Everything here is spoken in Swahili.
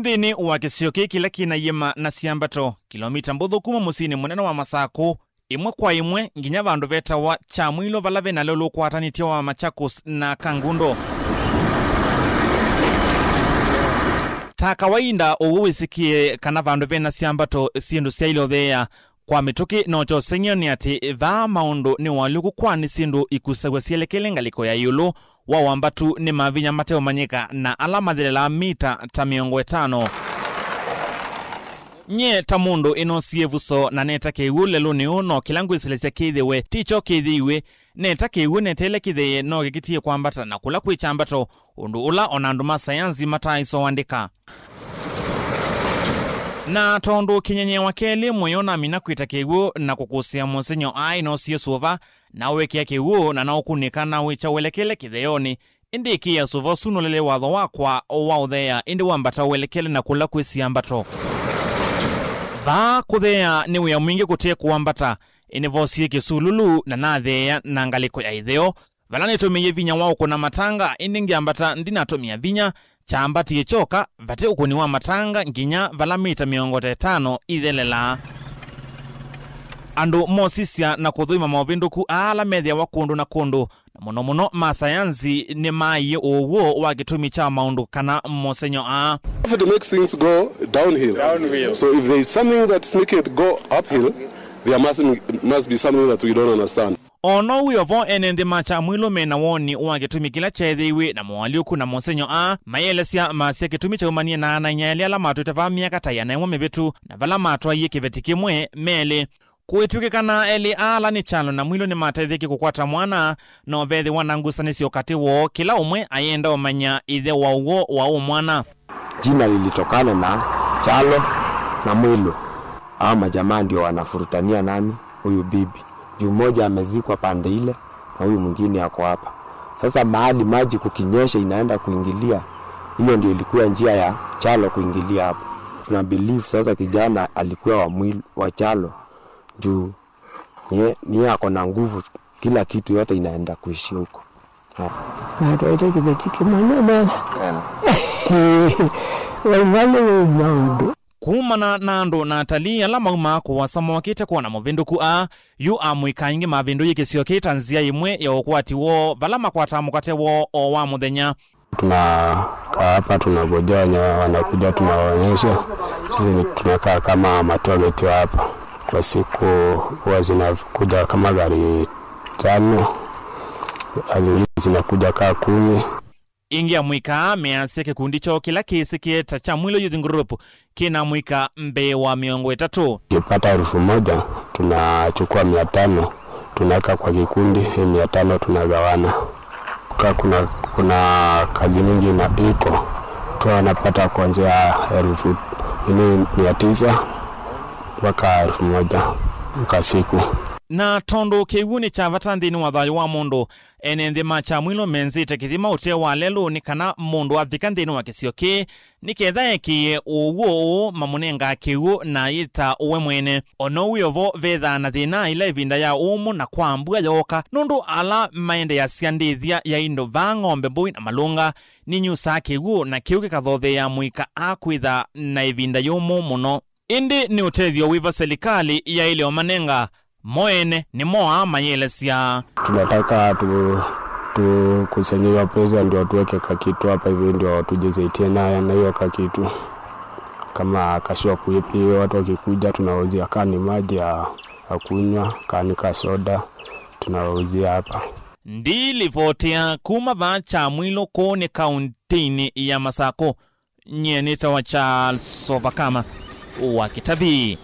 Nithini wa kisio kila kina yema na siambato kilomita mbuthu kuma musini munene wa Masako imwe kwa imwe nginya vandu vetawa Chamwilo valave na lolo kwatanitia wa Machakos na Kangundo. Ta kawaida uwisikie kana vandu vena siambato sindu siailo thea kwa mituki nocho sengyo ni ati va maundu ni waluku kwani sindu ikusagwa sielekele ngaliko ya yulu wa wambatu ni mavinya mateo manyika na alama dhilela mita ta 500. Nye tamundu ino sievuso na neta keiwu lelu ni uno kilangu isilesia kithiwe ticho kithiwe neta keiwu netele kithiye no gikitie kwa ambata na kula kuichambato undu ula onanduma sayansi mataiso wandika. Na tondu kinyenye wakeli moyona mina kuita keiwu na kukusia monsenyo ai no siesuva na wekia keiwu na naukunika na wicha welekele kitheyoni indi ikia suva sunulele watho wakwa wa uthea indi wambata welekele na kula kuisiambato. Va kuthea ni wia mwingi kutie kuambata inivosie kisululu na nathea na ngaliko ya itheo vala nitumie vinya wao kuna matanga indi ngiambata ndinatumia vinya chambati yechoka vate ukuni wa matanga nginya vala mita 500 ithelela. Andu mosisia na kuthuima mavinduku ala methia wa kundu na kundu na muno masayansi ni mai uwo wa gitumi cha maundu kana mosenyo a. It makes things go downhill. So if there is something that's making it go uphill, there must be something that we don't understand. Ono wiyovo enende macha mwilo mena woni wa gitumi kila chethiwe na mwaliuku na mosenyo a mayelesia masia gitumi cha umanie na ananyali ala matu itava miaka tayana imwe mebetu na vala matu aye kiveti kimwe mele. Kuitukikana eli ala ni chalo na mwilo ni matethiki kukwata mwana no vethi wanangusanisi wakati wo kila umwe ayenda omanya ithe wa ugo wa umwana. Jina lilitokana na chalo na mwilo. Hawa majamaa ndio wanafurutania nani huyu bibi. Juu mmoja amezikwa pande ile na huyu mwingine yako hapa. Sasa mahali maji kukinyesha inaenda kuingilia. Hiyo ndio ilikuwa njia ya chalo kuingilia hapa. Tuna believe sasa kijana alikuwa wa mwilo wa chalo. Juu ni yako na nguvu kila kitu yote inaenda kuishi huko. Atoite kibetiki mwana. Wale mambo. Kumana nando na atali ala mauma kwa samawakite kwa na movinduku a yu amwika ingi mavindu yikisio kita nzia imwe ya ukwati wo vala makwata mukate wo o wa muthenya. Tunakaa hapa tunagojea wanakuja tunawaonyesha. Sisi tunakaa kama matwameti hapa. Kwa siku huwa zinakuja kama gari 5, hali zinakuja kaa 10. Ingia mwika meansia kikundi cho kila kisi kieta Chamwilo Youth Group kina mwika mbe wa 300. Kipata 1,000 tunachukua 500 tunaweka kwa kikundi 500 tunagawana. Kuna kazi mingi na iko tunapata kuanzia 900 mpaka 1,000 kwa siku. Na tondo keiwuni cha vatandini wa thayo wa mundu enende macha mwilo menzite kithima ute wa lelo ni kana mundu athikandini wa kisio ki ni ketha ekie uwo mamunenga kiwu na ita uwe mwene ono wiyovo vetha na thina ila ivinda ya umu na kwambua yoka nundu ala maende ya siandithia ya indo va ng'ombe mbui na malunga ni nyusa kiwu na kiu kikathothe ya mwika akwitha na ivinda yumu muno. Indi ni utethio wiva serikali ya ile omanenga moene ni moa mayelesia. Tunataka kusanyiwa pesa ndio tuweke kakitu hapa hivi ndio tujizaitie na hiyo kakitu. Kama kashwa kuipi watu wakikuja tunawauzia kani maji ya kunywa, kani kasoda tunawauzia hapa. Ndilivotea kuma va Chamwilo kone kauntini ya Masako nyenita wa Charles Sovakama wa Kitavi.